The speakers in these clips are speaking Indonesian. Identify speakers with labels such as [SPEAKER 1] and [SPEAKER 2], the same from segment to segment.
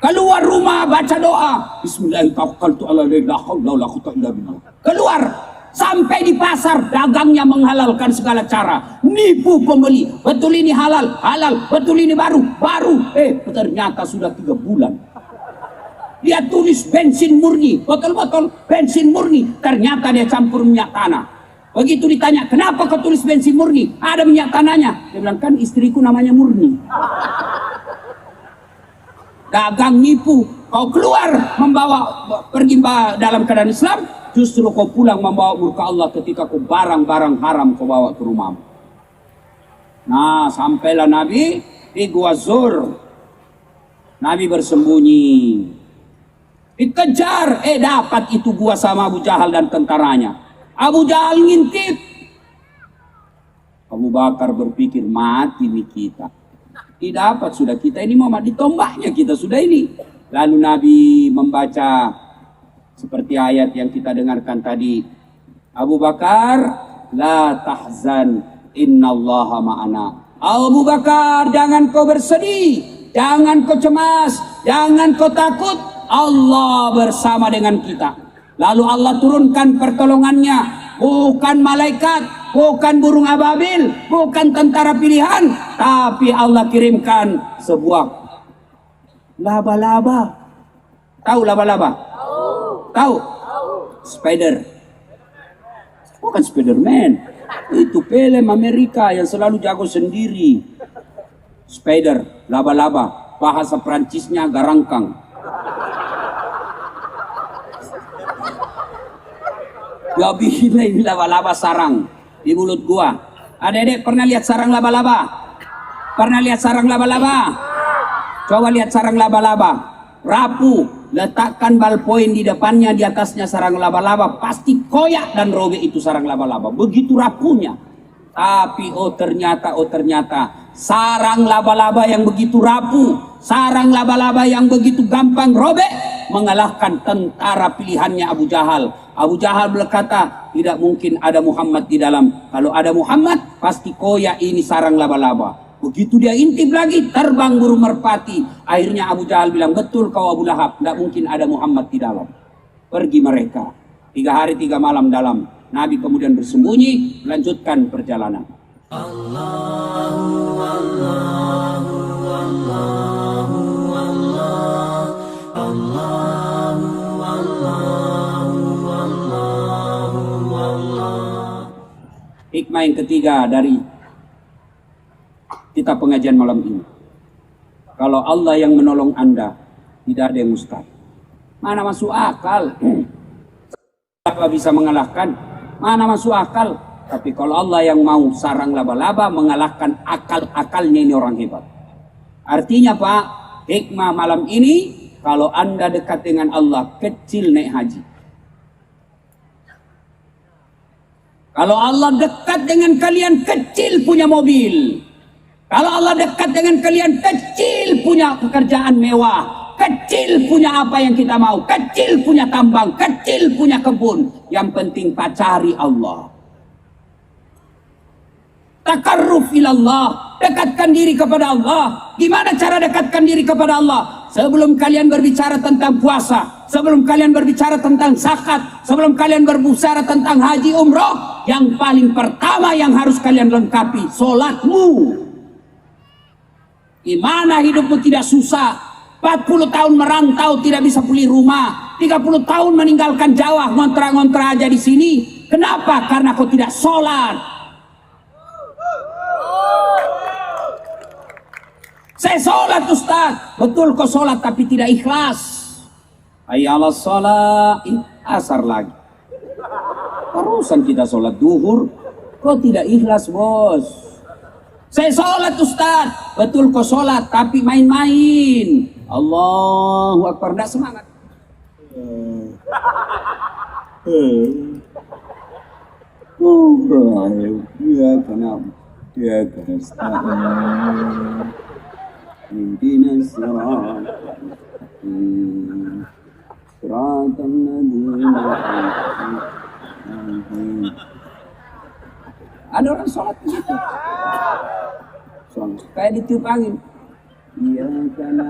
[SPEAKER 1] Keluar rumah baca doa. Bismillahirrahmanirrahim. Keluar. Sampai di pasar dagangnya menghalalkan segala cara. Nipu pembeli. Betul ini halal. Halal. Betul ini baru. Baru. Ternyata sudah 3 bulan. Dia tulis bensin murni. Botol-botol bensin murni. Ternyata dia campur minyak tanah. Begitu ditanya, kenapa kau tulis bensin murni? Ada minyak tanahnya. Dia bilang, kan istriku namanya Murni. Dagang nipu. Kau keluar membawa pergi dalam keadaan Islam, justru kau pulang membawa murka Allah ketika kau barang-barang haram kau bawa ke rumahmu. Nah, sampailah Nabi di Gua Zur. Nabi bersembunyi. Dikejar, dapat itu gua sama Abu Jahal dan tentaranya. Abu Jahal ngintip. Abu Bakar berpikir, mati nih kita. Tidak dapat sudah, kita ini mau mati tombaknya kita sudah ini. Lalu Nabi membaca seperti ayat yang kita dengarkan tadi. Abu Bakar, la tahzan, innallaha ma'ana. Abu Bakar, jangan kau bersedih, jangan kau cemas, jangan kau takut. Allah bersama dengan kita. Lalu Allah turunkan pertolongannya. Bukan malaikat, bukan burung ababil, bukan tentara pilihan, tapi Allah kirimkan sebuah laba-laba. Tahu laba-laba? Tahu? Spider. Bukan Spiderman. Itu film Amerika yang selalu jago sendiri. Spider, laba-laba. Bahasa Prancisnya garangkang. Gak bila ini laba-laba sarang di mulut gua. Adik-adik pernah lihat sarang laba-laba? Pernah lihat sarang laba-laba? Coba lihat sarang laba-laba. Rapuh, letakkan ballpoint di depannya, di atasnya sarang laba-laba, pasti koyak dan robek itu sarang laba-laba. Begitu rapuhnya. Tapi oh ternyata sarang laba-laba yang begitu rapuh, sarang laba-laba yang begitu gampang robek, mengalahkan tentara pilihannya Abu Jahal. Abu Jahal berkata, tidak mungkin ada Muhammad di dalam. Kalau ada Muhammad, pasti koyak ini sarang laba-laba. Begitu dia intip lagi, terbang burung merpati. Akhirnya Abu Jahal bilang, betul kau Abu Lahab, tidak mungkin ada Muhammad di dalam. Pergi mereka. 3 hari 3 malam dalam. Nabi kemudian bersembunyi, melanjutkan perjalanan. Allahu Allahu Allahu Allah Allahu Allahu Allahu Allah. Hikmah yang ketiga dari kita pengajian malam ini. Kalau Allah yang menolong Anda, tidak ada yang mustahil. Mana masuk akal? Siapa bisa mengalahkan? Mana masuk akal? Tapi kalau Allah yang mau sarang laba-laba mengalahkan akal-akalnya, ini orang hebat. Artinya Pak, hikmah malam ini, kalau Anda dekat dengan Allah, kecil naik haji. Kalau Allah dekat dengan kalian, kecil punya mobil. Kalau Allah dekat dengan kalian, kecil punya pekerjaan mewah. Kecil punya apa yang kita mau. Kecil punya tambang. Kecil punya kebun. Yang penting pacari Allah. Takarruf ilallah. Dekatkan diri kepada Allah. Gimana cara dekatkan diri kepada Allah? Sebelum kalian berbicara tentang puasa, sebelum kalian berbicara tentang zakat, sebelum kalian berbicara tentang haji umroh, yang paling pertama yang harus kalian lengkapi, sholatmu. Gimana hidupmu tidak susah? 40 tahun merantau tidak bisa beli rumah, 30 tahun meninggalkan Jawa, ngontrak-ngontrak aja di sini. Kenapa? Karena kau tidak sholat. Saya sholat Ustaz. Betul kau sholat tapi tidak ikhlas. Hayya 'alas sholat, asar lagi. Terusan kita sholat duhur, kau tidak ikhlas bos. Saya sholat Ustaz. Betul kau sholat tapi main-main. Allahu Akbar, tidak semangat. Ya kenapa? Ya kenapa? Intinya sirat, siratan ladina. Ada orang sholat begitu. Kayak ditiup angin. Iya karena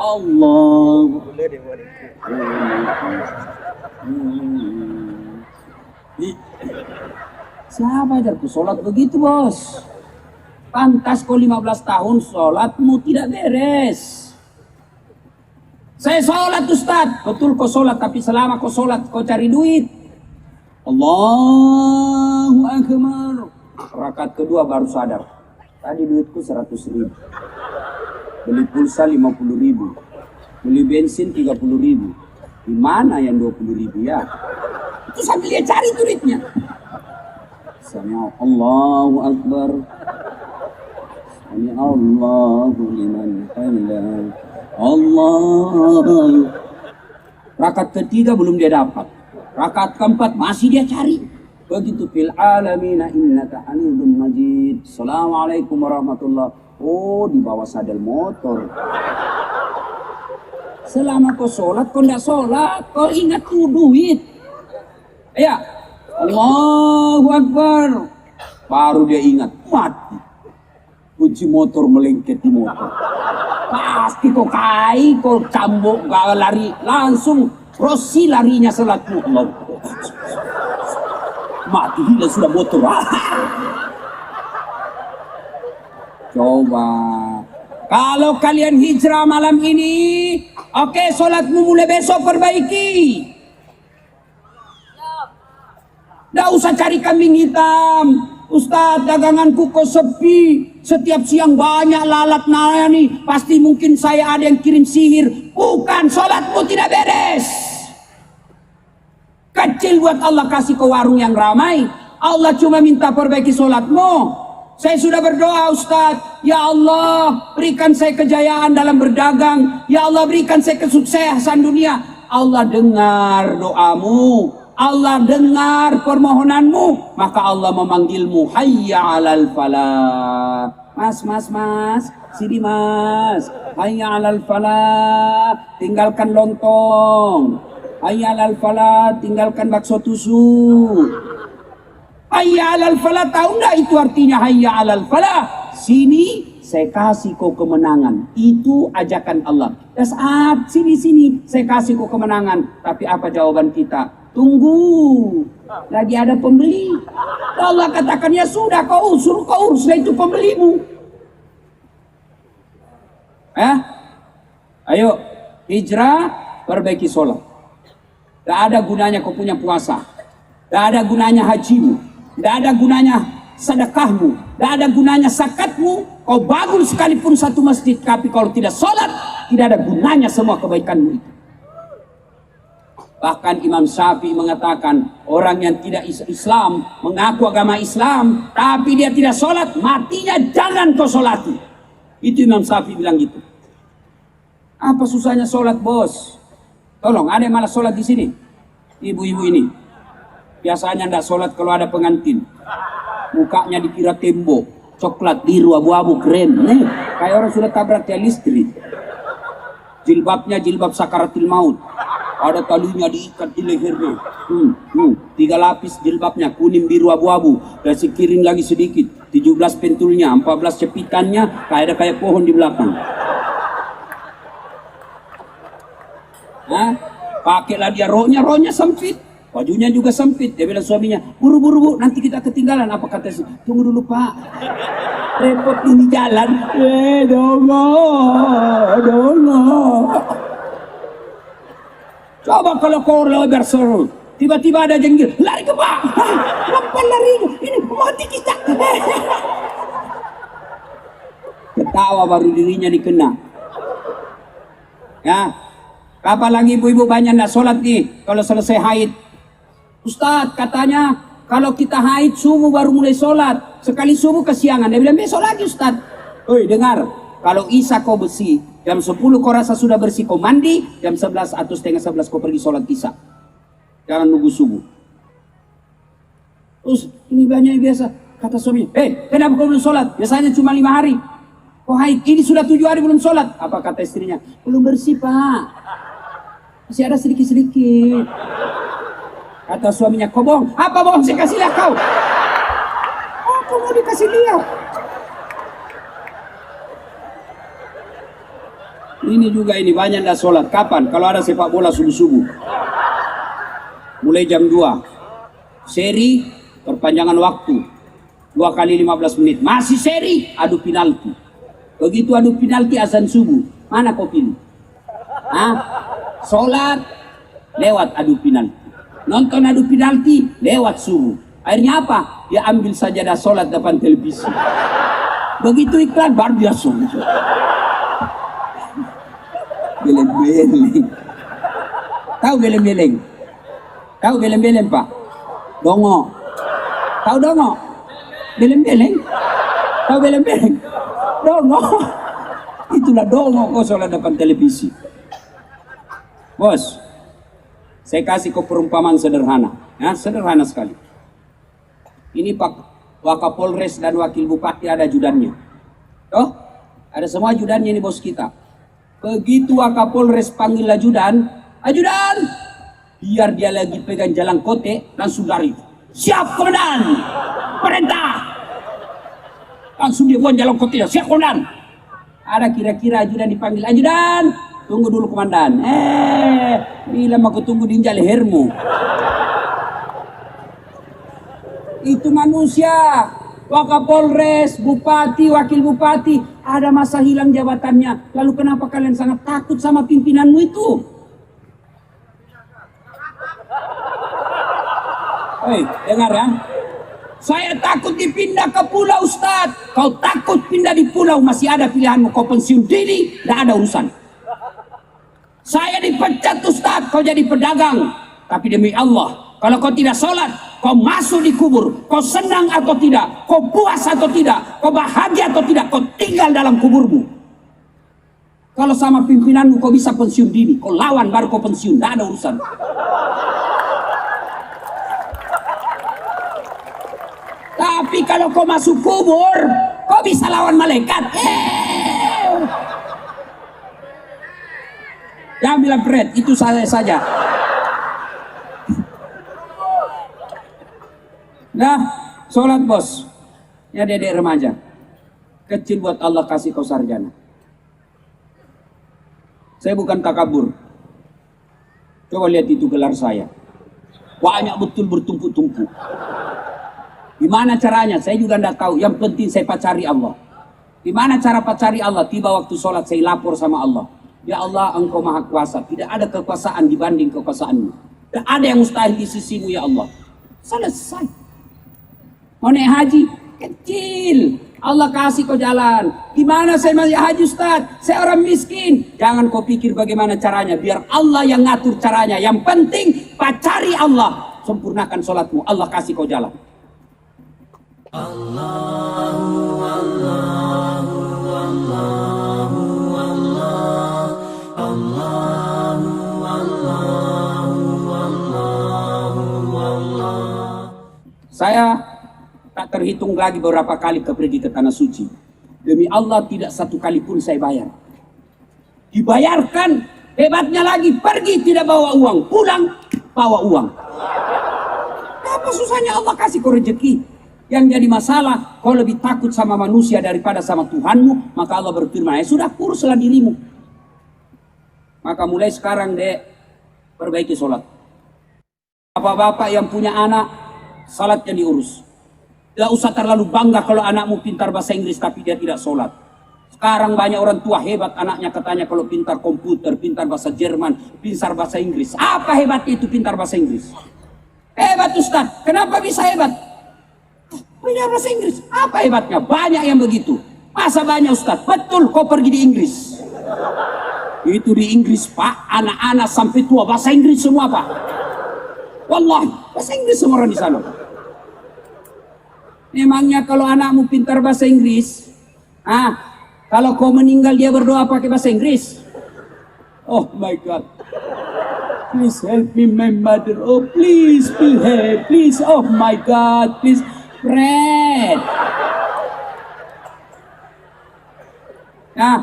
[SPEAKER 1] Allah. Siapa ajarku sholat begitu, bos? Pantas kau 15 tahun sholatmu tidak beres. Saya sholat, Ustaz. Betul kau sholat, tapi selama kau sholat kau cari duit. Allahu Akbar. Rakaat kedua baru sadar. Tadi duitku 100.000. Beli pulsa 50.000. Beli bensin 30.000. Di mana yang 20.000 ya? Itu sambil dia cari duitnya. Sami'a Allahu Akbar. Sami'a Allahu liman hamidah. Allah. Rakaat ketiga belum dia dapat. Rakaat keempat masih dia cari. Begitu fil alamina innaka hamidum majid. Assalamualaikum warahmatullahi. Oh, di bawah sadel motor. Selama kau sholat, kau tidak sholat. Kau ingat tuh duit. Ya, Allahu Akbar. Baru dia ingat, mati. Kunci motor melengket di motor. Pasti kau kai, kau cambuk, kau lari. Langsung Rosi larinya sholatmu. Allah. Mati hilang sudah motor. Coba. Kalau kalian hijrah malam ini, oke, sholatmu mulai besok perbaiki. Nggak usah cari kambing hitam. Ustaz, daganganku kok sepi. Setiap siang banyak lalat nayani. Pasti mungkin saya ada yang kirim sihir. Bukan, sholatmu tidak beres. Kecil buat Allah kasih ke warung yang ramai. Allah cuma minta perbaiki sholatmu. Saya sudah berdoa, Ustaz. Ya Allah, berikan saya kejayaan dalam berdagang. Ya Allah, berikan saya kesuksesan dunia. Allah dengar doamu. Allah dengar permohonanmu, maka Allah memanggilmu, hayya 'alal falah. Mas, sini mas, hayya 'alal falah, tinggalkan lontong. Hayya 'alal falah, tinggalkan bakso tusuk. Hayya 'alal falah, tahu enggak itu artinya hayya 'alal falah? Sini saya kasih kau kemenangan. Itu ajakan Allah. Dan saat sini saya kasih kau kemenangan. Tapi apa jawaban kita? Tunggu, lagi ada pembeli. Allah katakan, ya sudah kau urus itu pembelimu. Ayo hijrah, perbaiki sholat. Tidak ada gunanya kau punya puasa. Tidak ada gunanya hajimu. Tidak ada gunanya sedekahmu. Tidak ada gunanya zakatmu. Kau bangun sekalipun satu masjid, tapi kalau tidak sholat, tidak ada gunanya semua kebaikanmu itu. Bahkan Imam Syafi'i mengatakan, orang yang tidak Islam, mengaku agama Islam, tapi dia tidak sholat, matinya jangan kau sholati. Itu Imam Syafi'i bilang gitu. Apa susahnya sholat, bos? Tolong, ada yang malas sholat di sini? Ibu-ibu ini. Biasanya tidak sholat kalau ada pengantin. Mukanya dikira tembok, coklat, biru, abu-abu, keren. Kayak orang sudah tabrak tiang listrik. Jilbabnya jilbab sakaratil maut. Ada talinya diikat di lehernya. 3 lapis jilbabnya, kuning, biru, abu-abu. Dan sekiring lagi sedikit. 17 pentulnya, 14 cepitannya, kayak pohon di belakang. Pakailah dia rohnya sempit. Bajunya juga sempit. Dia bilang suaminya, buru-buru bu, nanti kita ketinggalan. Apa kata sih? Tunggu dulu pak. Repot ini jalan. Dongo. Coba kalau kau lebar seru, tiba-tiba ada jenggil, lari ke bawah, lepas lari, ini mati kita. Ketawa baru dirinya dikena. Ya, kapan lagi ibu-ibu banyak ndak sholat nih kalau selesai haid? Ustaz katanya kalau kita haid subuh baru mulai sholat, sekali subuh kesiangan. Dia bilang besok lagi Ustaz. Oi dengar, kalau isya kau bersih, jam 10 kau rasa sudah bersih, kau mandi, jam 11 atau setengah 11 kau pergi sholat isya. Jangan nunggu subuh. Terus ini banyak biasa. Kata suami, kenapa kau belum sholat? Biasanya cuma 5 hari. Kau haid, ini sudah 7 hari belum sholat. Apa kata istrinya? Belum bersih pak. Masih ada sedikit-sedikit. Kata suaminya, kau bohong. Apa bohong? Saya kasih lihat kau. Oh, kau mau dikasih lihat. Ini juga ini banyak dah sholat. Kapan? Kalau ada sepak bola subuh-subuh. Mulai jam 2. Seri perpanjangan waktu. 2 kali 15 menit. Masih seri, adu penalti. Begitu adu penalti azan subuh. Mana kau pilih? Hah? Sholat lewat adu penalti. Nonton adu penalti lewat subuh. Akhirnya apa? Dia ambil sajadah sholat depan televisi. Begitu iklan baru dia sholat. Beleng-beleng. Tahu beleng-beleng? Tahu beleng-beleng, Pak? Dongo. Tahu dongo? Beleng-beleng? Tahu beleng-beleng? Dongo. Itulah dongo kau sholat depan televisi. Bos, saya kasih kau perumpamaan sederhana. Ya, sederhana sekali. Ini Pak Wakapolres dan Wakil Bupati ada ajudannya. Toh? Ada semua ajudannya ini bos kita. Begitu Wakapolres panggil ajudan, ajudan, biar dia lagi pegang jalan kote, langsung lari. Siap komandan, perintah. Langsung dia buang jalan kote, siap komandan. Ada kira-kira ajudan dipanggil, ajudan, tunggu dulu komandan. Bila aku tunggu di lehermu. Itu manusia. Wakapolres, bupati, wakil bupati, ada masa hilang jabatannya. Lalu kenapa kalian sangat takut sama pimpinanmu itu? Hei, dengar ya. Saya takut dipindah ke pulau, Ustaz. Kau takut pindah di pulau, masih ada pilihanmu. Kau pensiun dini, tidak ada urusan. Saya dipecat, Ustaz. Kau jadi pedagang. Tapi demi Allah, kalau kau tidak sholat, kau masuk di kubur, kau senang atau tidak, kau puas atau tidak, kau bahagia atau tidak, kau tinggal dalam kuburmu. Kalau sama pimpinanmu kau bisa pensiun dini, kau lawan baru kau pensiun, tidak ada urusan. Tapi kalau kau masuk kubur, kau bisa lawan malaikat. Jangan bilang Fred, itu saya saja. Nah, sholat bos. Ya dedek remaja. Kecil buat Allah kasih kau sarjana. Saya bukan takabur. Coba lihat itu gelar saya. Banyak betul bertumpuk-tumpuk. Gimana caranya? Saya juga tidak tahu. Yang penting saya pacari Allah. Gimana cara pacari Allah? Tiba waktu sholat saya lapor sama Allah. Ya Allah, Engkau maha kuasa. Tidak ada kekuasaan dibanding kekuasaanmu. Tidak ada yang mustahil di sisimu ya Allah. Selesai. Mau naik haji? Kecil. Allah kasih kau jalan. Gimana saya masih haji, Ustaz? Saya orang miskin. Jangan kau pikir bagaimana caranya. Biar Allah yang ngatur caranya. Yang penting pacari Allah. Sempurnakan sholatmu. Allah kasih kau jalan. Allahu Allahu Allahu Allah. Allahu Allahu Allahu Allah. Saya tak terhitung lagi beberapa kali pergi ke Tanah Suci. Demi Allah tidak satu kali pun saya bayar. Dibayarkan, hebatnya lagi pergi tidak bawa uang, pulang bawa uang. Apa susahnya Allah kasih kau rezeki? Yang jadi masalah, kau lebih takut sama manusia daripada sama Tuhanmu, maka Allah berfirman, ya sudah kuruslah dirimu. Maka mulai sekarang dek, perbaiki sholat. Bapak-bapak yang punya anak, salatnya diurus. Tidak usah terlalu bangga kalau anakmu pintar bahasa Inggris tapi dia tidak sholat. Sekarang banyak orang tua hebat anaknya katanya kalau pintar komputer, pintar bahasa Jerman, pintar bahasa Inggris. Apa hebatnya itu pintar bahasa Inggris? Hebat Ustaz. Kenapa bisa hebat? Pintar bahasa Inggris. Apa hebatnya? Banyak yang begitu. Masa banyak Ustaz? Betul kau pergi di Inggris. Itu di Inggris Pak, anak-anak sampai tua bahasa Inggris semua Pak. Wallahi, bahasa Inggris semua orang di sana. Memangnya kalau anakmu pintar bahasa Inggris, kalau kau meninggal dia berdoa pakai bahasa Inggris? Oh my God. Please help me my mother. Oh please, please help, please. Oh my God, please. Fred. Nah,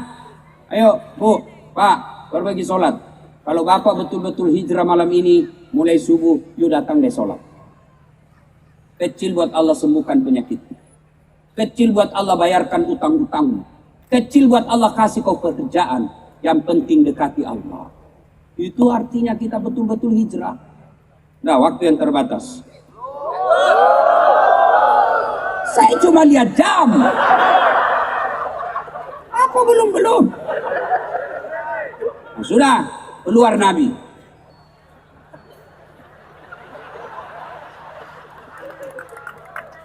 [SPEAKER 1] ayo Bu, Pak, berbagi sholat. Kalau Bapak betul-betul hijrah malam ini, mulai subuh, yuk datang deh sholat. Kecil buat Allah sembuhkan penyakit. Kecil buat Allah bayarkan utang-utangmu. Kecil buat Allah kasih kau pekerjaan. Yang penting dekati Allah. Itu artinya kita betul-betul hijrah. Nah, waktu yang terbatas. Saya cuma lihat jam. Apa belum? Nah, sudah, keluar Nabi.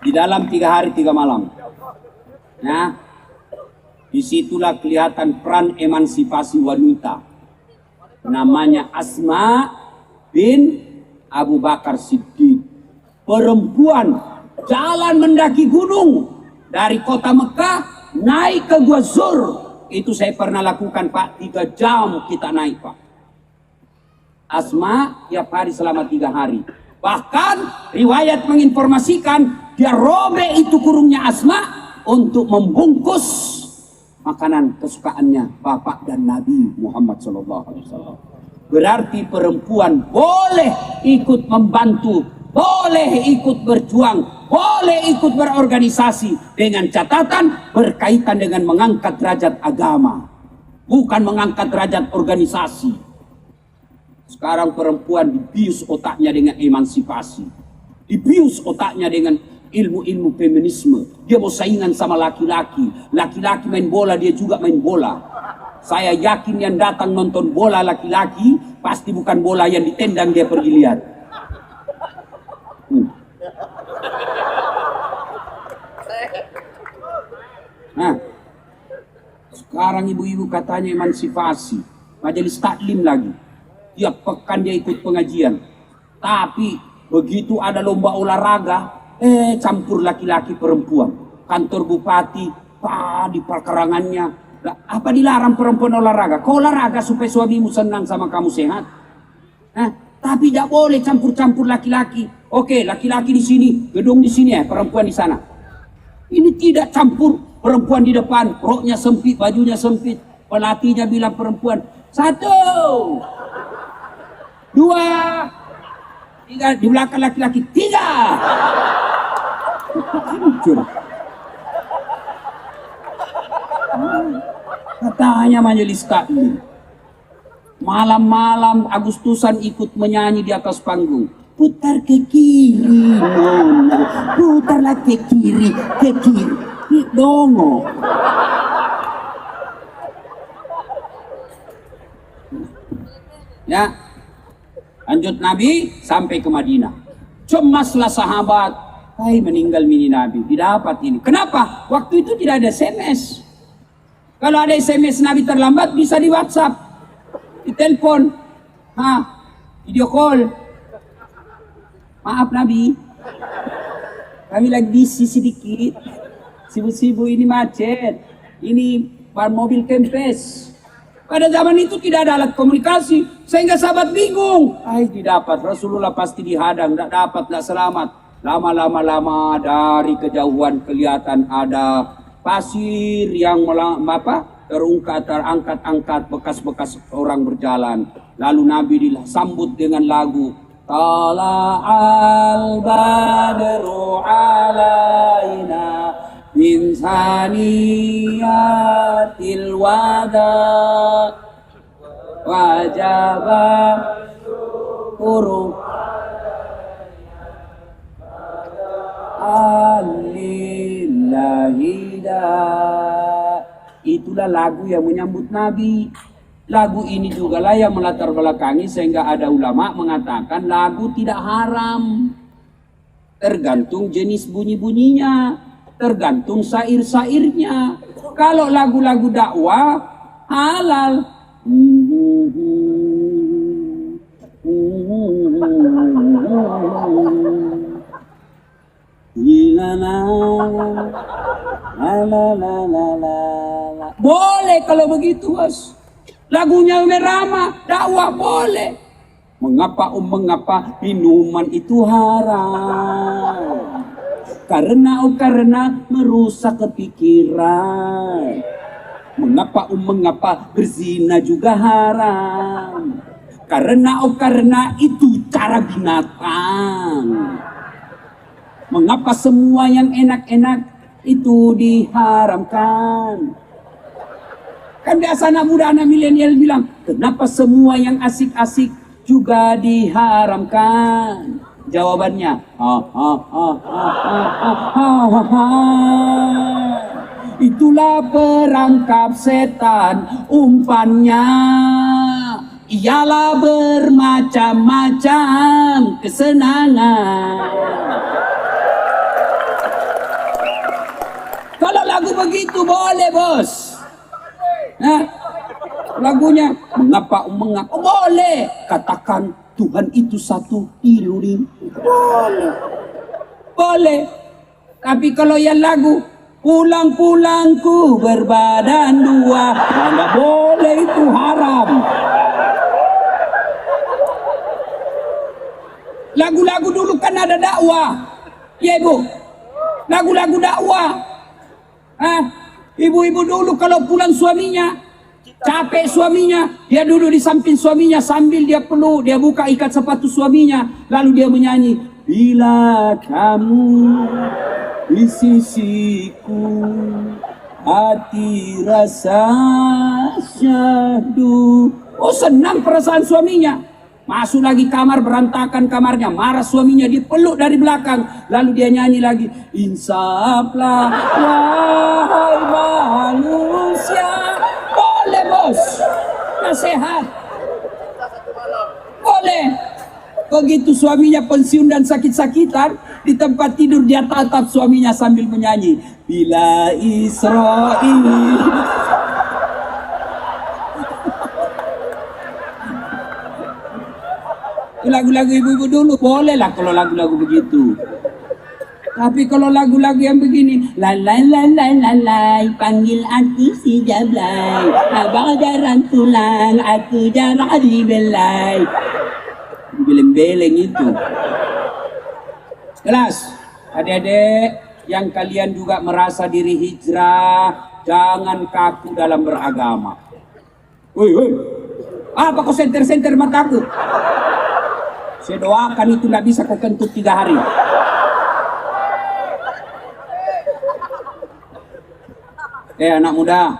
[SPEAKER 1] Di dalam 3 hari 3 malam. Nah, disitulah kelihatan peran emansipasi wanita. Namanya Asma bin Abu Bakar Siddiq. Perempuan jalan mendaki gunung dari kota Mekah naik ke Gua Zur. Itu saya pernah lakukan, Pak. 3 jam kita naik, Pak. Asma tiap hari selama 3 hari. Bahkan riwayat menginformasikan dia robek itu kurungnya Asma untuk membungkus makanan kesukaannya Bapak dan Nabi Muhammad SAW. Berarti perempuan boleh ikut membantu, boleh ikut berjuang, boleh ikut berorganisasi, dengan catatan berkaitan dengan mengangkat derajat agama, bukan mengangkat derajat organisasi. Sekarang perempuan dibius otaknya dengan emansipasi, dibius otaknya dengan ilmu-ilmu feminisme. Dia mau saingan sama laki-laki. Laki-laki main bola, dia juga main bola. Saya yakin yang datang nonton bola laki-laki pasti bukan bola yang ditendang dia pergi lihat. Nah, sekarang ibu-ibu katanya emansipasi, majelis taklim lagi. Tiap pekan dia ikut pengajian. Tapi begitu ada lomba olahraga, campur laki-laki perempuan. Kantor bupati, di perkerangannya. Apa dilarang perempuan olahraga? Kau olahraga supaya suamimu senang sama kamu sehat. Tapi tidak boleh campur-campur laki-laki. Oke, laki-laki di sini, gedung di sini ya, perempuan di sana. Ini tidak campur, perempuan di depan, roknya sempit, bajunya sempit. Pelatihnya bilang perempuan, 1, 2, 3, di belakang laki-laki 3. Katanya majelis taklim. Malam-malam Agustusan ikut menyanyi di atas panggung. Putar ke kiri, nona. Putarlah ke kiri, ke kiri. Dongo. Ya, lanjut Nabi sampai ke Madinah. Cemaslah sahabat. Hai, meninggal mini Nabi. Didapat ini. Kenapa? Waktu itu tidak ada SMS. Kalau ada SMS Nabi terlambat bisa di WhatsApp, di telepon, video call. Maaf Nabi, kami lagi busy sedikit. Sibuk-sibuk, ini macet. Ini mobil kempes. Pada zaman itu tidak ada alat komunikasi, sehingga sahabat bingung. Didapat, Rasulullah pasti dihadang, tidak dapat, tidak selamat. Lama dari kejauhan kelihatan ada pasir yang terangkat bekas-bekas orang berjalan. Lalu Nabi disambut dengan lagu Tala'al badru alaina min saniyatil wada wajaba uruk Itulah lagu yang menyambut Nabi. Lagu ini juga lah yang melatar belakangi sehingga ada ulama mengatakan lagu tidak haram. Tergantung jenis bunyi-bunyinya, tergantung syair-syairnya. Kalau lagu-lagu dakwah halal. Boleh kalau begitu, Bos. Lagunya merama, dakwah boleh. Mengapa minuman itu haram? Karena merusak kepikiran. Mengapa berzina juga haram? Karena itu cara binatang. Mengapa semua yang enak-enak itu diharamkan? Kan biasa anak muda, anak milenial bilang, kenapa semua yang asik-asik juga diharamkan? Jawabannya, itulah perangkap setan, umpannya ialah bermacam-macam kesenangan. Kalau lagu begitu boleh, bos. Nah, lagunya mengapa boleh. Katakan Tuhan itu satu, tilurin. Boleh. Tapi kalau yang lagu pulang-pulangku berbadan dua, nggak boleh, itu haram. Lagu-lagu dulu kan ada dakwah, ya ibu. Lagu-lagu dakwah. Ibu-ibu dulu kalau pulang suaminya, capek suaminya, dia duduk di samping suaminya sambil dia peluk, dia buka ikat sepatu suaminya, lalu dia menyanyi, bila kamu di sisiku, hati rasa syahdu. Oh, senang perasaan suaminya. Masuk lagi kamar, berantakan kamarnya, marah suaminya, dipeluk dari belakang, lalu dia nyanyi lagi, insaflah wahai manusia. Boleh, bos, nasihat boleh. Begitu suaminya pensiun dan sakit-sakitan, di tempat tidur dia tatap suaminya sambil menyanyi, bila Israel. Lagu-lagu ibu-ibu dulu boleh lah kalau lagu-lagu begitu. Tapi kalau lagu-lagu yang begini, lalai lalai lalai, panggil aku si Jablay, abang jarang tulang, aku jarang dibelai. Beleng-beleng itu. Jelas, adik-adik yang kalian juga merasa diri hijrah, jangan kaku dalam beragama. Woi, apa kau senter-senter mataku? Saya doakan itu tidak bisa kau kentut 3 hari. Anak muda,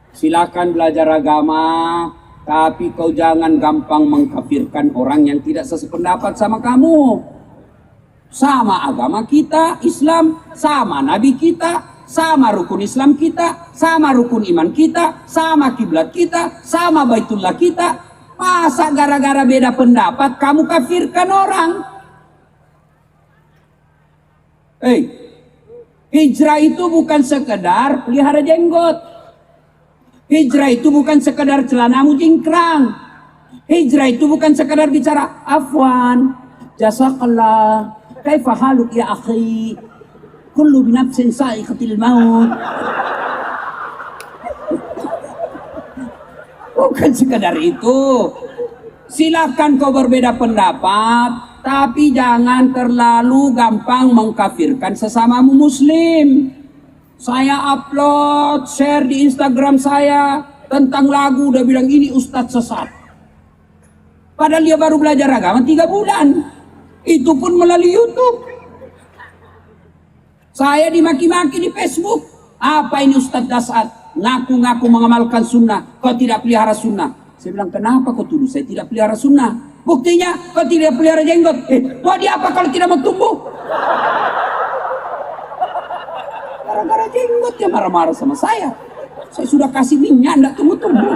[SPEAKER 1] silakan belajar agama, tapi kau jangan gampang mengkafirkan orang yang tidak sependapat sama kamu. Sama agama kita, Islam, sama Nabi kita, sama rukun Islam kita, sama rukun iman kita, sama kiblat kita, sama Baitullah kita. Masa gara-gara beda pendapat kamu kafirkan orang? Hijrah itu bukan sekedar pelihara jenggot. Hijrah itu bukan sekedar celanamu jingkrang. Hijrah itu bukan sekedar bicara afwan, jazakallah, kaifa haluk ya akhi, kullu binafsin sa'iqatil maut. Bukan sekadar itu. Silakan kau berbeda pendapat, tapi jangan terlalu gampang mengkafirkan sesamamu muslim. Saya upload, share di Instagram saya tentang lagu, udah bilang ini ustadz sesat. Padahal dia baru belajar agama 3 bulan. Itu pun melalui YouTube. Saya dimaki-maki di Facebook. Apa ini ustadz dasar? Ngaku-ngaku mengamalkan sunnah, kau tidak pelihara sunnah. Saya bilang, kenapa kau tuduh saya tidak pelihara sunnah? Buktinya kau tidak pelihara jenggot. Mau dia apa kalau tidak mau tumbuh? Gara-gara jenggot dia marah-marah sama saya. Saya sudah kasih minyak, tidak tumbuh-tumbuh.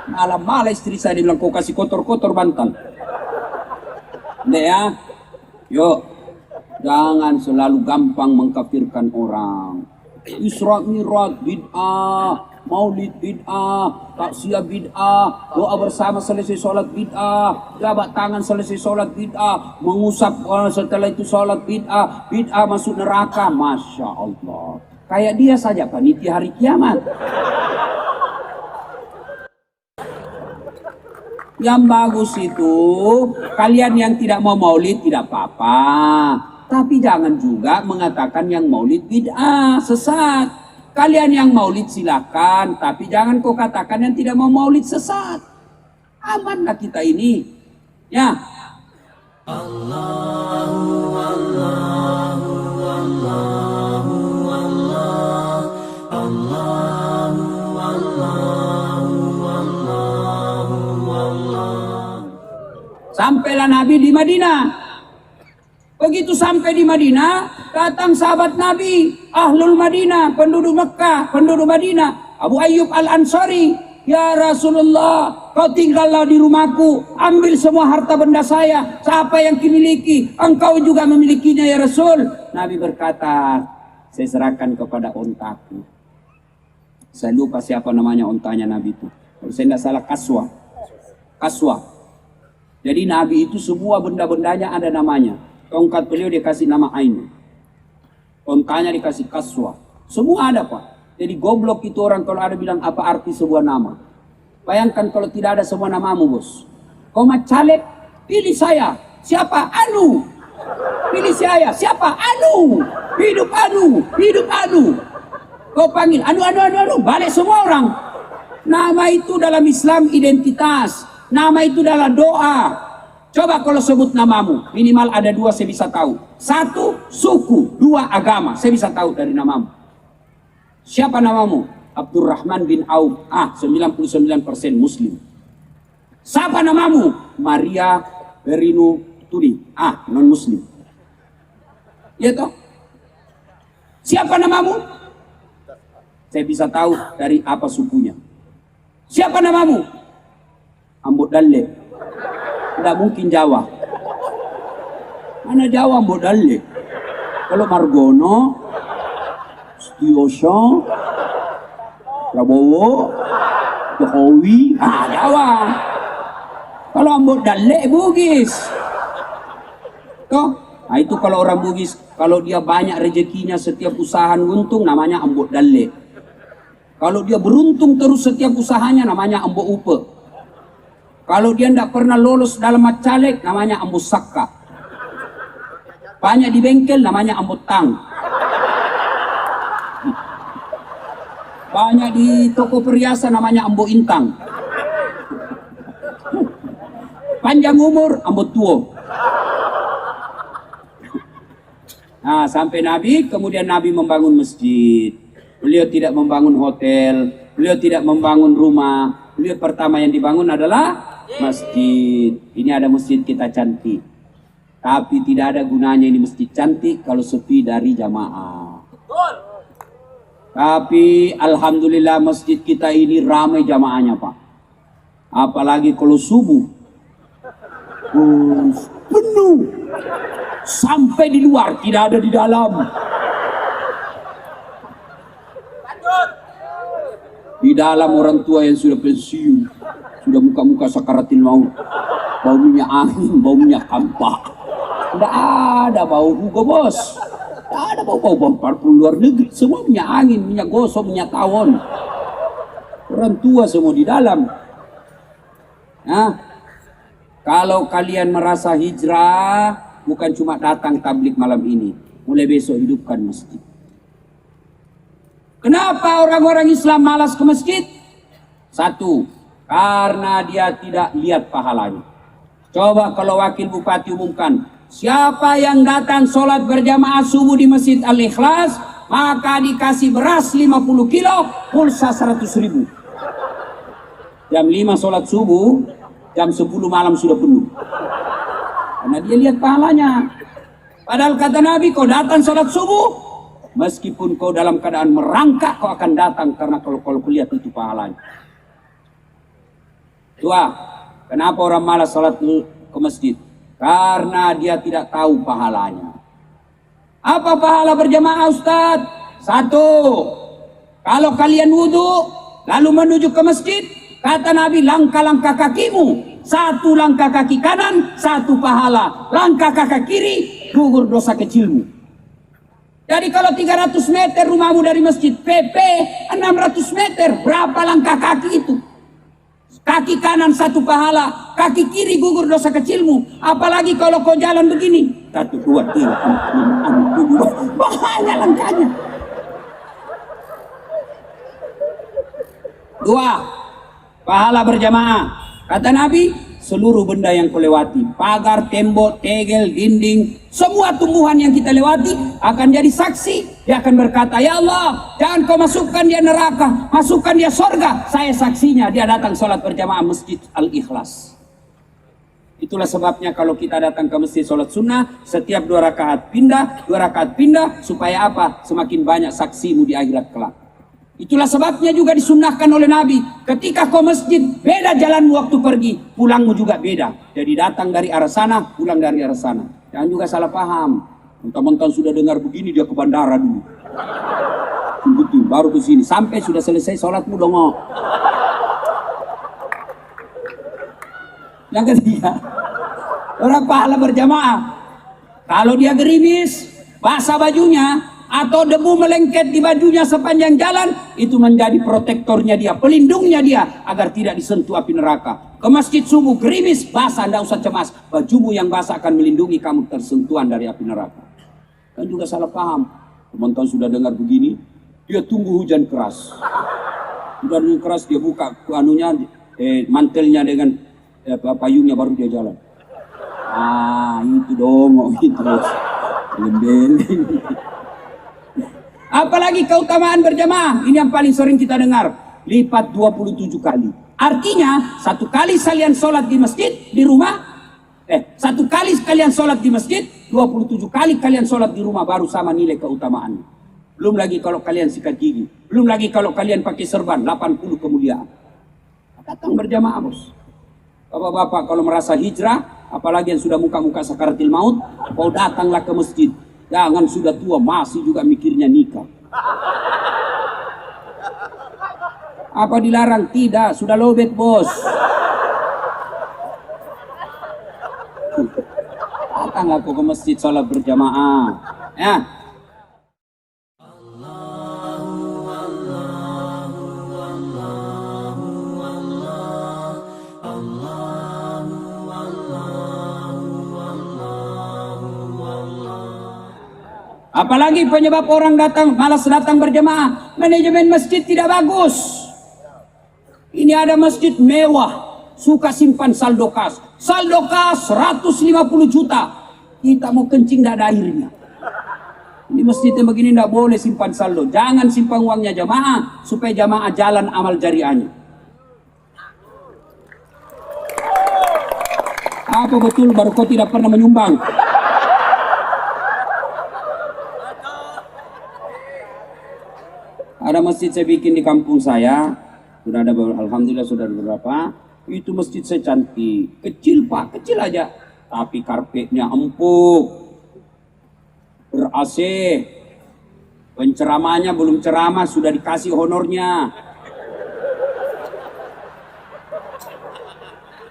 [SPEAKER 1] Malam-malam istri saya bilang, kau kasih kotor-kotor bantal. Nek ya, yuk, jangan selalu gampang mengkafirkan orang. Isra Mi'raj bid'ah, maulid bid'ah, taksiyah bid'ah, doa bersama selesai sholat bid'ah, jabat tangan selesai sholat bid'ah, mengusap setelah itu sholat bid'ah, bid'ah masuk neraka. Masya Allah, kayak dia saja panitia hari kiamat. Yang bagus itu kalian yang tidak mau maulid tidak apa-apa, tapi jangan juga mengatakan yang maulid bid'ah, sesat. Kalian yang maulid silakan, tapi jangan kau katakan yang tidak mau maulid sesat. Amanlah kita ini. Ya. Allahu Allahu Allahu Allah Allahu Allah Sampailah Nabi di Madinah. Begitu sampai di Madinah, datang sahabat Nabi, Ahlul Madinah, penduduk Mekah, penduduk Madinah, Abu Ayyub Al-Ansari. Ya Rasulullah, kau tinggallah di rumahku, ambil semua harta benda saya, siapa yang kimiliki, engkau juga memilikinya ya Rasul. Nabi berkata, saya serahkan kepada ontaku. Saya lupa siapa namanya ontanya Nabi itu. Kalau saya tidak salah Kaswa. Kaswa. Jadi Nabi itu semua benda-bendanya ada namanya. Tongkat beliau dikasih nama Ain. Ontanya dikasih Kaswa. Semua ada Pak. Jadi goblok itu orang kalau ada bilang apa arti sebuah nama. Bayangkan kalau tidak ada semua namamu bos. Kau mau caleg, pilih saya. Siapa? Anu. Pilih saya. Siapa? Anu. Hidup Anu. Hidup Anu. Kau panggil Anu. Balik semua orang. Nama itu dalam Islam identitas. Nama itu dalam doa. Coba kalau sebut namamu. Minimal ada dua saya bisa tahu. Satu, suku. Dua, agama. Saya bisa tahu dari namamu. Siapa namamu? Abdurrahman bin Auf. 99% Muslim. Siapa namamu? Maria Berinu Tudi. Non Muslim. Ya toh? Siapa namamu? Saya bisa tahu dari apa sukunya. Siapa namamu? Ambot Dalle. Tidak mungkin Jawa. Mana Jawa Ambot Dalle? Kalau Margono, Setioso, Prabowo, Jokowi, Jawa. Kalau Ambot Dalle, Bugis. Toh? Nah itu kalau orang Bugis, kalau dia banyak rezekinya setiap usaha untung namanya Ambot Dalle. Kalau dia beruntung terus setiap usahanya namanya Ambot Upe. Kalau dia tidak pernah lolos dalam caleg namanya Ambot Sakka. Banyak di bengkel namanya Ambot Tang. Banyak di toko perhiasan namanya Ambot Intang. Panjang umur Ambot Tuo. Nah, sampai Nabi, kemudian Nabi membangun masjid. Beliau tidak membangun hotel, beliau tidak membangun rumah. Beliau pertama yang dibangun adalah masjid. Ini ada masjid kita cantik. Tapi tidak ada gunanya ini masjid cantik kalau sepi dari jamaah. Tapi alhamdulillah masjid kita ini ramai jamaahnya Pak. Apalagi kalau subuh. Penuh. Sampai di luar, tidak ada di dalam. Di dalam orang tua yang sudah pensiun, sudah muka-muka sakaratil maut, bau minyak angin, bau minyak kampak. Tidak ada bau juga bos. Tidak ada bau-bau parfum luar negeri. Semua minyak angin, minyak gosok, minyak tawon. Orang tua semua di dalam. Nah, kalau kalian merasa hijrah, bukan cuma datang tablik malam ini. Mulai besok hidupkan masjid. Kenapa orang-orang Islam malas ke masjid? Satu, karena dia tidak lihat pahalanya. Coba kalau wakil bupati umumkan, siapa yang datang sholat berjamaah subuh di Masjid Al-Ikhlas, maka dikasih beras 50 kilo, pulsa 100.000. Jam 5 sholat subuh, jam 10 malam sudah penuh. Karena dia lihat pahalanya. Padahal kata Nabi, kau datang sholat subuh, meskipun kau dalam keadaan merangkak, kau akan datang karena kalau kau lihat itu pahalanya. Dua, kenapa orang malas sholat ke masjid? Karena dia tidak tahu pahalanya. Apa pahala berjamaah Ustaz? Satu, kalau kalian wudhu lalu menuju ke masjid, kata Nabi, langkah-langkah kakimu, satu langkah kaki kanan, satu pahala. Langkah kaki kiri, gugur dosa kecilmu. Jadi kalau 300 meter rumahmu dari masjid, PP 600 meter, berapa langkah kaki itu? Kaki kanan satu pahala, kaki kiri gugur dosa kecilmu. Apalagi kalau kau jalan begini, 1, 2, 3, 4, 5, 6, 7, banyak langkahnya. Dua, pahala berjamaah. Kata Nabi, seluruh benda yang kau lewati, pagar, tembok, tegel, dinding, semua tumbuhan yang kita lewati akan jadi saksi. Dia akan berkata, ya Allah, jangan kau masukkan dia neraka, masukkan dia surga. Saya saksinya, dia datang sholat berjamaah Masjid Al-Ikhlas. Itulah sebabnya kalau kita datang ke masjid sholat sunnah, setiap 2 rakaat pindah, 2 rakaat pindah, supaya apa? Semakin banyak saksimu di akhirat kelak. Itulah sebabnya juga disunnahkan oleh Nabi, ketika kau masjid, beda jalanmu waktu pergi, pulangmu juga beda. Jadi datang dari arah sana, pulang dari arah sana. Jangan juga salah paham. Mentang-mentang sudah dengar begini, dia ke bandara dulu. Betul, baru ke sini. Sampai sudah selesai sholatmu dong. Yang ketiga, orang pahala berjamaah. Kalau dia gerimis, basah bajunya, atau debu melengket di bajunya sepanjang jalan, itu menjadi protektornya dia, pelindungnya dia, agar tidak disentuh api neraka. Ke masjid subuh, gerimis, basah, tidak usah cemas. Bajumu yang basah akan melindungi kamu tersentuhan dari api neraka. Kan juga salah paham. Teman-teman sudah dengar begini, dia tunggu hujan keras. Sudah hujan keras, dia buka mantelnya dengan payungnya, baru dia jalan. Itu dong, itu lembel. Apalagi keutamaan berjamaah, ini yang paling sering kita dengar, lipat 27 kali. Artinya, 1 kali kalian sholat di masjid, di rumah, 1 kali kalian sholat di masjid, 27 kali kalian sholat di rumah, baru sama nilai keutamaan. Belum lagi kalau kalian sikat gigi, belum lagi kalau kalian pakai serban, 80 kemuliaan. Datang berjamaah, bos. Bapak-bapak kalau merasa hijrah, apalagi yang sudah muka-muka sakaratil maut, kau datanglah ke masjid. Jangan sudah tua masih juga mikirnya nikah. Apa dilarang? Tidak, sudah lobet, bos. Datanglah kau ke masjid sholat berjamaah. Ya. Apalagi penyebab orang malas datang berjamaah, manajemen masjid tidak bagus. Ini ada masjid mewah, suka simpan saldo kas. Saldo kas 150 juta. Kita mau kencing tidak ada airnya. Ini masjid yang begini tidak boleh simpan saldo. Jangan simpan uangnya jamaah, supaya jamaah jalan amal jariahnya. Apa betul baru kau tidak pernah menyumbang? Ada masjid saya bikin di kampung saya, sudah ada alhamdulillah sudah ada beberapa. Itu masjid saya cantik, kecil pak, kecil aja, tapi karpetnya empuk, ber-AC, penceramahnya belum ceramah sudah dikasih honornya.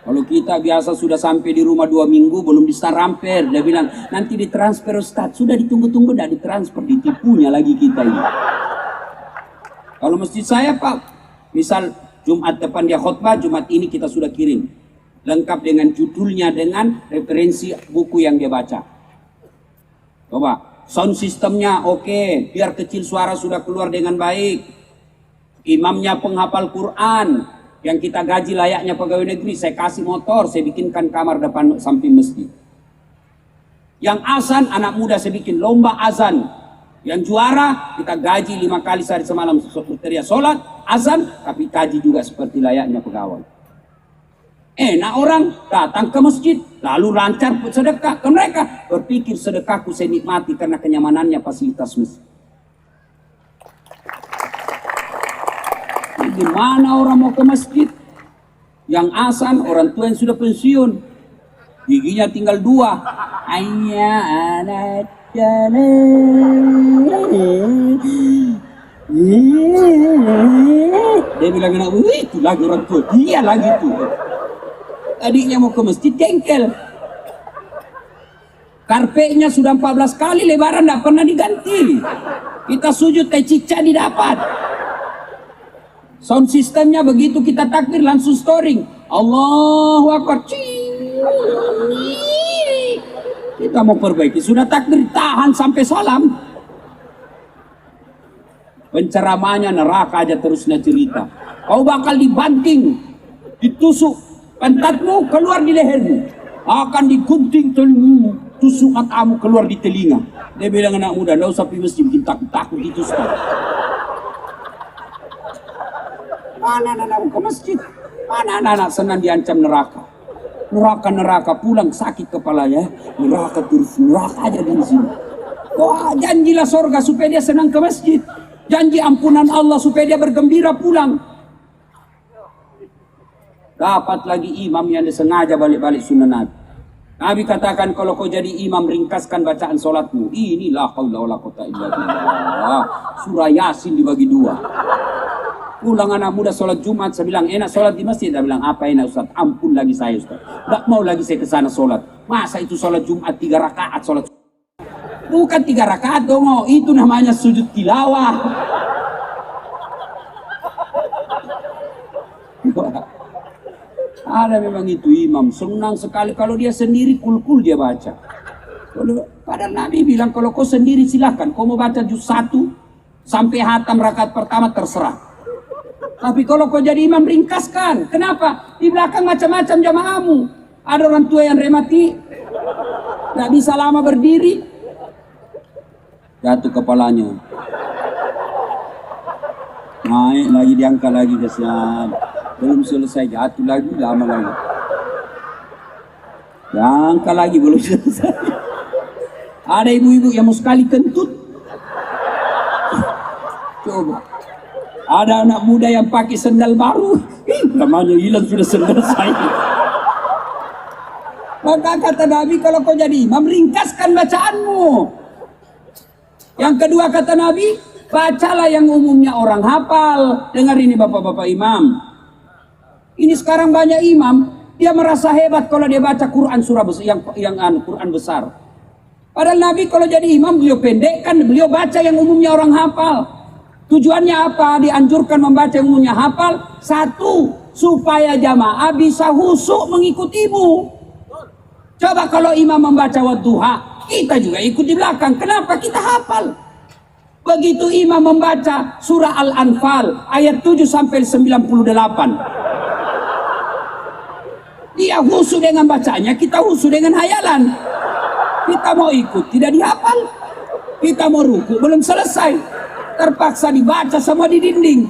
[SPEAKER 1] Kalau kita biasa sudah sampai di rumah 2 minggu belum bisa ramper, dia bilang nanti ditransfer Ustaz, sudah ditunggu-tunggu tidak ditransfer, ditipunya lagi kita ini. Kalau masjid saya pak, misal Jumat depan dia khutbah, Jumat ini kita sudah kirim. Lengkap dengan judulnya, dengan referensi buku yang dia baca. Coba, sound sistemnya oke, biar kecil suara sudah keluar dengan baik. Imamnya penghafal Quran, yang kita gaji layaknya pegawai negeri, saya kasih motor, saya bikinkan kamar depan samping masjid. Yang azan, anak muda saya bikin lomba azan. Yang juara kita gaji 5 kali sehari semalam teriak sholat, azan, tapi gaji juga seperti layaknya pegawai. Enak orang datang ke masjid, lalu lancar sedekah ke mereka. Berpikir sedekahku saya nikmati karena kenyamanannya fasilitas masjid. Gimana orang mau ke masjid? Yang azan orang tua yang sudah pensiun, giginya tinggal 2. Ayya anak dia bilang anak itu lagi orang tua, dia lagi tuh. Adiknya mau ke masjid jengkel. Karpetnya sudah 14 kali lebaran tidak pernah diganti. Kita sujud teh cica didapat. Sound sistemnya begitu kita takbir langsung storing. Allahu Akbar. Kita mau perbaiki, sudah takbir tahan sampai salam. Penceramahnya neraka aja terusnya cerita. Kau bakal dibanting, ditusuk pantatmu keluar di lehermu, akan digunting telingamu, tusuk matamu keluar di telinga. Dia bilang anak muda, nggak usah pergi masjid bikin takut itu sekarang. Mana anak ke masjid? Mana anak senang diancam neraka? neraka pulang sakit kepalanya, neraka terus neraka aja di sini. Wah, janjilah sorga supaya dia senang ke masjid, janji ampunan Allah supaya dia bergembira pulang. Dapat lagi imam yang disengaja balik-balik sunat. Nabi katakan, kalau kau jadi imam, ringkaskan bacaan solatmu. Inilah haula wala quwata illa billah. Surah Yasin dibagi dua. Pulang anak muda sholat Jumat, saya bilang enak sholat di masjid. Dia bilang apa enak Ustaz, ampun lagi saya Ustaz, gak mau lagi saya ke sana sholat. Masa itu sholat Jumat 3 rakaat sholat? Bukan 3 rakaat dong, itu namanya sujud tilawah. Ada memang itu imam senang sekali kalau dia sendiri kul-kul dia baca. Padahal Nabi bilang kalau kau sendiri silahkan, kau mau baca juz 1 sampai hatam rakaat pertama terserah. Tapi kalau kau jadi imam ringkaskan. Kenapa? Di belakang macam-macam jamaahmu. Ada orang tua yang remati, nggak bisa lama berdiri, jatuh kepalanya, naik lagi, diangkat lagi, kasihan. Belum selesai, jatuh lagi, lama lagi, diangkat lagi, belum selesai. Ada ibu-ibu yang mau sekali kentut. Coba. Ada anak muda yang pakai sendal baru, namanya hilang sudah sendal saya. Maka kata Nabi, kalau kau jadi imam, ringkaskan bacaanmu. Yang kedua kata Nabi, bacalah yang umumnya orang hafal. Dengar ini bapak-bapak imam. Ini sekarang banyak imam, dia merasa hebat kalau dia baca Quran surah besar, yang Quran besar. Padahal Nabi kalau jadi imam, beliau pendekkan, beliau baca yang umumnya orang hafal. Tujuannya apa? Dianjurkan membaca yang umumnya hafal. 1, supaya jamaah bisa husuk mengikutimu. Coba kalau imam membaca wadduha, kita juga ikut di belakang. Kenapa? Kita hafal. Begitu imam membaca surah Al-Anfal ayat 7 sampai 98. Dia husu dengan bacanya, kita husu dengan hayalan. Kita mau ikut, tidak dihafal. Kita mau ruku, belum selesai, terpaksa dibaca semua di dinding.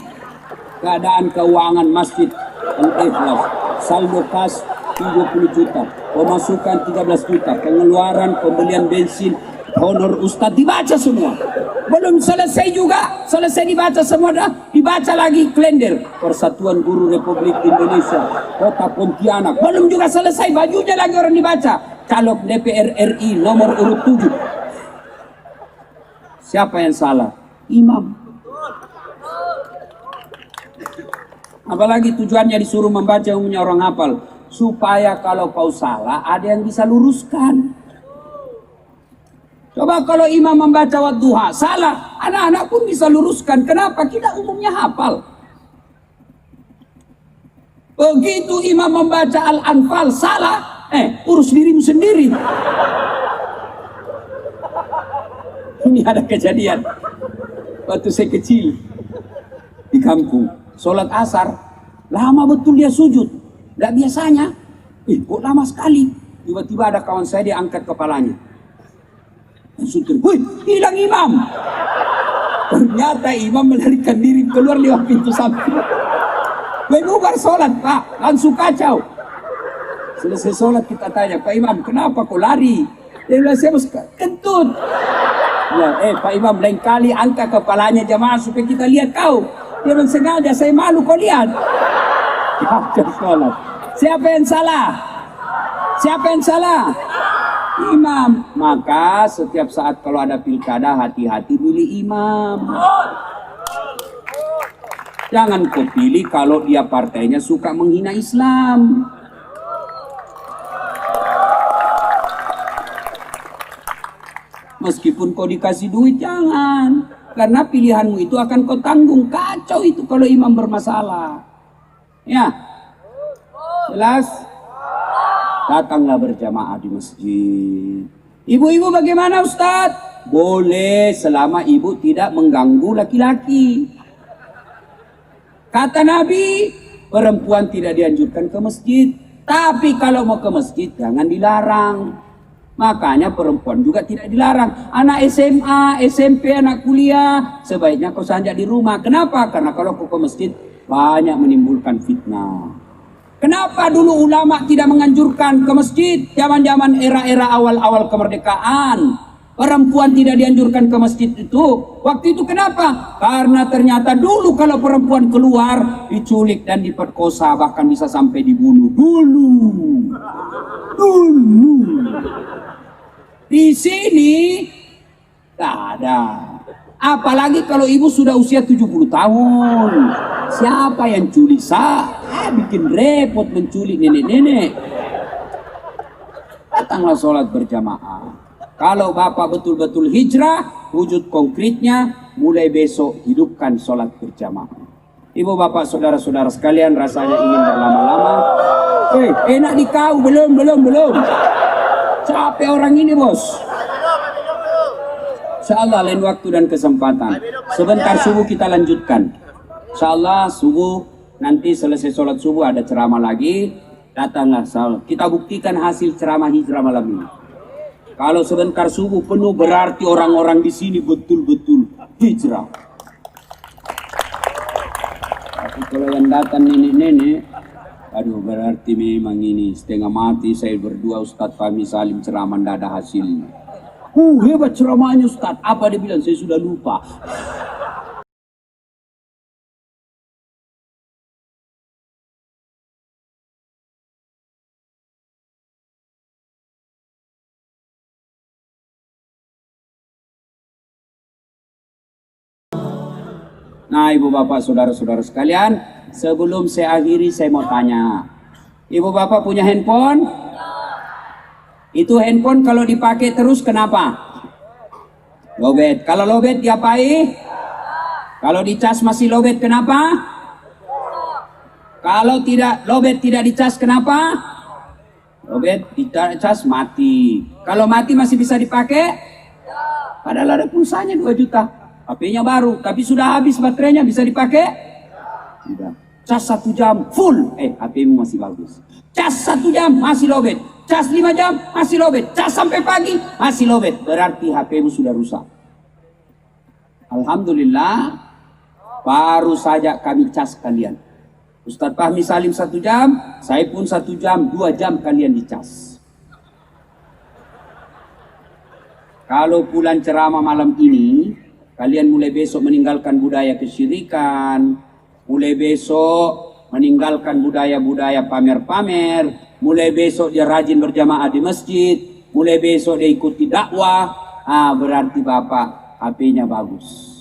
[SPEAKER 1] Keadaan keuangan masjid Al-Ikhlas, saldo kas 30 juta, pemasukan 13 juta, pengeluaran pembelian bensin, honor ustadz, dibaca semua. Belum selesai juga, selesai dibaca semua dah, dibaca lagi kalender Persatuan Guru Republik Indonesia Kota Pontianak, belum juga selesai, bajunya lagi orang dibaca. Caleg DPR RI nomor urut 7. Siapa yang salah? Imam. Apalagi tujuannya disuruh membaca umumnya orang hafal, supaya kalau kau salah ada yang bisa luruskan. Coba kalau imam membaca wadduha salah, anak-anak pun bisa luruskan. Kenapa? Kita umumnya hafal. Begitu imam membaca Al-Anfal salah, urus dirimu sendiri. Ini ada kejadian waktu saya kecil di kampung, sholat asar lama betul dia sujud, tidak biasanya. Kok lama sekali? Tiba-tiba ada kawan saya, dia angkat kepalanya. Sudut, wih, hilang imam. Ternyata imam melarikan diri keluar lewat pintu samping. Bubar sholat pak, langsung kacau. Selesai sholat kita tanya, Pak Imam, kenapa kau lari? Dia bilang, saya kentut. Ya, Pak Imam, lain kali angkat kepalanya jamaah supaya kita lihat kau. Dia bilang, sengaja, saya malu kau lihat. Kacau sholat. Siapa yang salah? Siapa yang salah? Imam. Maka setiap saat kalau ada pilkada, hati-hati pilih imam. Jangan kau pilih kalau dia partainya suka menghina Islam. Meskipun kau dikasih duit, jangan. Karena pilihanmu itu akan kau tanggung. Kacau itu kalau imam bermasalah. Ya, jelas? Datanglah berjamaah di masjid. Ibu-ibu bagaimana Ustadz? Boleh selama ibu tidak mengganggu laki-laki. Kata Nabi, perempuan tidak dianjurkan ke masjid. Tapi kalau mau ke masjid jangan dilarang. Makanya perempuan juga tidak dilarang. Anak SMA, SMP, anak kuliah, sebaiknya kau sanjak di rumah. Kenapa? Karena kalau kau ke masjid banyak menimbulkan fitnah. Kenapa dulu ulama tidak menganjurkan ke masjid zaman-zaman era-era awal-awal kemerdekaan? Perempuan tidak dianjurkan ke masjid itu. Waktu itu kenapa? Karena ternyata dulu kalau perempuan keluar diculik dan diperkosa, bahkan bisa sampai dibunuh. Dulu. Di sini tak ada. Apalagi kalau ibu sudah usia 70 tahun. Siapa yang culik? Bikin repot menculik nenek-nenek. Datanglah sholat berjamaah. Kalau bapak betul-betul hijrah, wujud konkretnya mulai besok hidupkan sholat berjamaah. Ibu bapak saudara-saudara sekalian, rasanya ingin berlama-lama. Enak di kau, belum. Capek orang ini, bos. Insyaallah lain waktu dan kesempatan. Sebentar subuh kita lanjutkan. Insyaallah subuh nanti selesai sholat subuh ada ceramah lagi. Datanglah salat. Kita buktikan hasil ceramah hijrah malam ini. Kalau sebentar subuh penuh berarti orang-orang di sini betul-betul hijrah. Tapi kalau yang datang nenek-nenek, aduh berarti memang ini setengah mati saya berdua Ustadz Fahmi Salim ceramah tidak ada hasilnya. Hebat ceramahnya Ustaz. Apa dia bilang? Saya sudah lupa. Nah, ibu bapak saudara-saudara sekalian, sebelum saya akhiri saya mau tanya. Ibu bapak punya handphone? Itu handphone kalau dipakai terus kenapa? Lowbat. Kalau lowbat diapain? Kalau dicas masih lowbat kenapa? Kalau tidak lowbat tidak dicas kenapa? Lowbat tidak dicas mati. Kalau mati masih bisa dipakai? Padahal ada pulsanya 2 juta. HP-nya baru, tapi sudah habis baterainya, bisa dipakai? Tidak. Cas 1 jam full, HP-mu masih bagus. Cas 1 jam masih lowbat. Cas 5 jam masih lowbat. Cas sampai pagi masih lowbat. Berarti HP-mu sudah rusak. Alhamdulillah, baru saja kami cas kalian. Ustadz Fahmi Salim 1 jam, saya pun 1 jam, 2 jam kalian dicas. Kalau pulang ceramah malam ini, kalian mulai besok meninggalkan budaya kesyirikan, mulai besok meninggalkan budaya-budaya pamer-pamer, mulai besok dia rajin berjamaah di masjid, mulai besok dia ikuti dakwah, berarti bapak HP-nya bagus.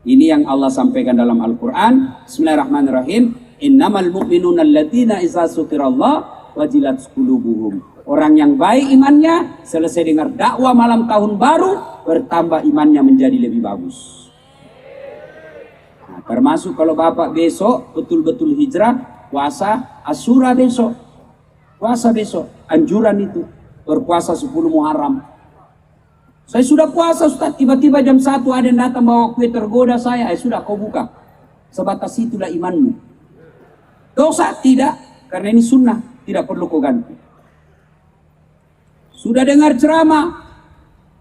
[SPEAKER 1] Ini yang Allah sampaikan dalam Al-Quran. Bismillahirrahmanirrahim. Innamal mu'minuna alladzina iza dzukirallah wajilat qulubuhum. Orang yang baik imannya, selesai dengar dakwah malam tahun baru, bertambah imannya menjadi lebih bagus. Nah, termasuk kalau bapak besok betul-betul hijrah, puasa Asyura besok. Puasa besok, anjuran itu. Berpuasa 10 Muharram. Saya sudah puasa Ustaz, tiba-tiba jam 1 ada yang datang bawa kue, tergoda saya. Sudah kau buka. Sebatas itulah imanmu. Dosa? Tidak, karena ini sunnah. Tidak perlu kau ganti. Sudah dengar ceramah,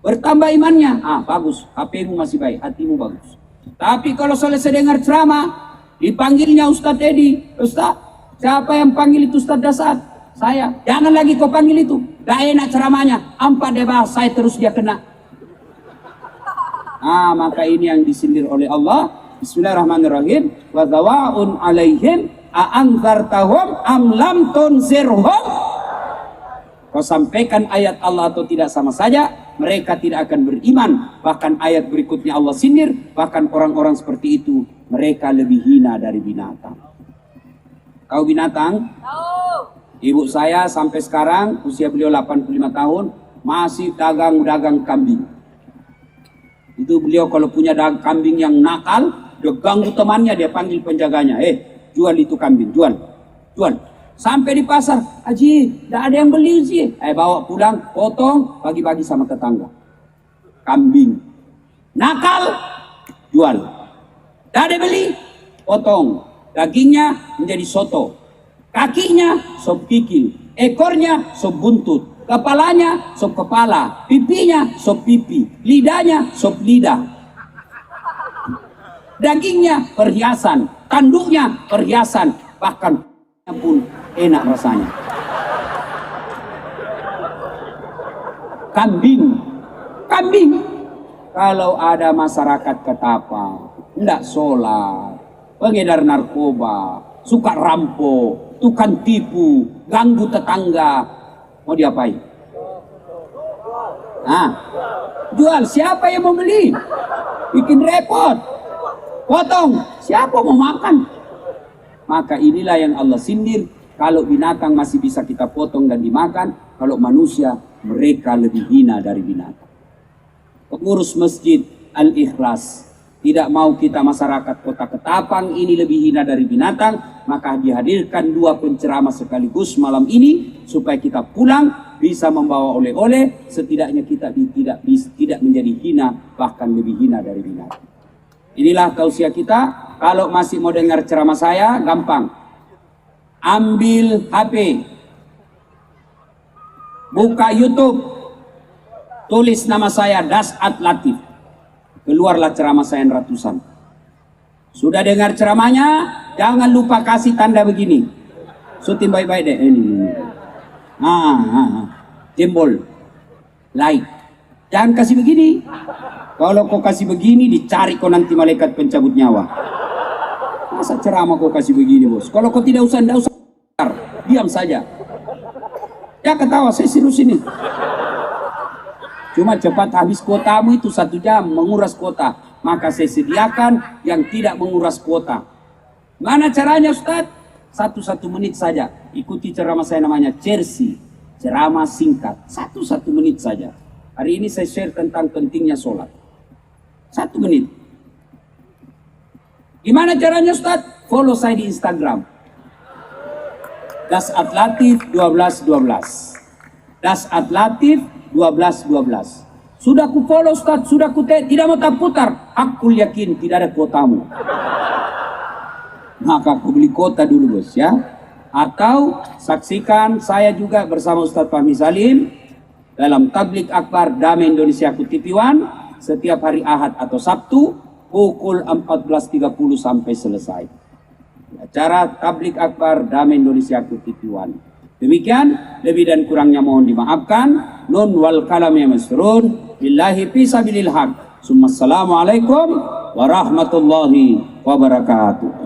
[SPEAKER 1] bertambah imannya. Bagus, HP-mu masih baik, hatimu bagus. Tapi kalau selesai dengar ceramah, dipanggilnya Ustadz Edi. Ustadz, siapa yang panggil itu Ustadz Dasar? Saya. Jangan lagi kau panggil itu. Gak enak ceramahnya. Ampak dia bahas, saya terus dia kena. Maka ini yang disindir oleh Allah. Bismillahirrahmanirrahim. Wa dhawaun alaihim a'anzartahum am lam tunzirhum. Kau sampaikan ayat Allah atau tidak sama saja, mereka tidak akan beriman. Bahkan ayat berikutnya Allah sindir, bahkan orang-orang seperti itu mereka lebih hina dari binatang. Kau binatang? Ibu saya sampai sekarang usia beliau 85 tahun masih dagang kambing. Itu beliau kalau punya kambing yang nakal, dia ganggu temannya, dia panggil penjaganya, jual itu kambing, jual. Sampai di pasar, Haji, tidak ada yang beli sih. Bawa pulang, potong, bagi-bagi sama tetangga. Kambing nakal, jual. Tidak ada beli, potong. Dagingnya menjadi soto, kakinya sop kikil, ekornya sop buntut, kepalanya sop kepala, pipinya sop pipi, lidahnya sop lidah. Dagingnya perhiasan, tanduknya perhiasan, bahkan pun enak rasanya. Kambing. Kalau ada masyarakat ketapa, tidak sholat, pengedar narkoba, suka rampok, tukang tipu, ganggu tetangga, mau diapain? Jual, siapa yang mau beli? Bikin repot. Potong, siapa mau makan? Maka inilah yang Allah sindir. Kalau binatang masih bisa kita potong dan dimakan, kalau manusia mereka lebih hina dari binatang. Pengurus Masjid Al-Ikhlas tidak mau kita masyarakat Kota Ketapang ini lebih hina dari binatang, maka dihadirkan 2 penceramah sekaligus malam ini supaya kita pulang bisa membawa oleh-oleh, setidaknya kita tidak menjadi hina, bahkan lebih hina dari binatang. Inilah tausiah kita. Kalau masih mau dengar ceramah saya, gampang. Ambil HP, buka YouTube, tulis nama saya Dasat Latif, keluarlah ceramah saya ratusan. Sudah dengar ceramahnya, jangan lupa kasih tanda begini. Syuting baik-baik deh ini. Jempol, like. Jangan kasih begini. Kalau kau kasih begini, dicari kau nanti malaikat pencabut nyawa. Masa ceramah kau kasih begini, bos? Kalau kau tidak usah diam saja. Ya ketawa, saya serius ini. Cuma cepat habis kuotamu itu 1 jam, menguras kuota. Maka saya sediakan yang tidak menguras kuota. Mana caranya, Ustaz? 1 menit saja. Ikuti ceramah saya, namanya Chelsea. Ceramah singkat. 1 menit saja. Hari ini saya share tentang pentingnya sholat. 1 menit. Gimana caranya, Ustaz? Follow saya di Instagram. Dasat Latif 1212. Dasat Latif 1212. Sudah ku follow, Ustaz, sudah ku tidak mau tak putar. Aku yakin tidak ada kuotamu. Maka aku beli kuota dulu, bos, ya. Atau saksikan saya juga bersama Ustaz Fahmi Salim dalam Tablik Akbar Damai Indonesia TV One setiap hari Ahad atau Sabtu pukul 14.30 sampai selesai. Acara Tablik Akbar Damai Indonesia TV One. Demikian, lebih dan kurangnya mohon dimaafkan. Nun wal kalam ya masrun. Billahi fisabilil haq. Assalamualaikum warahmatullahi wabarakatuh.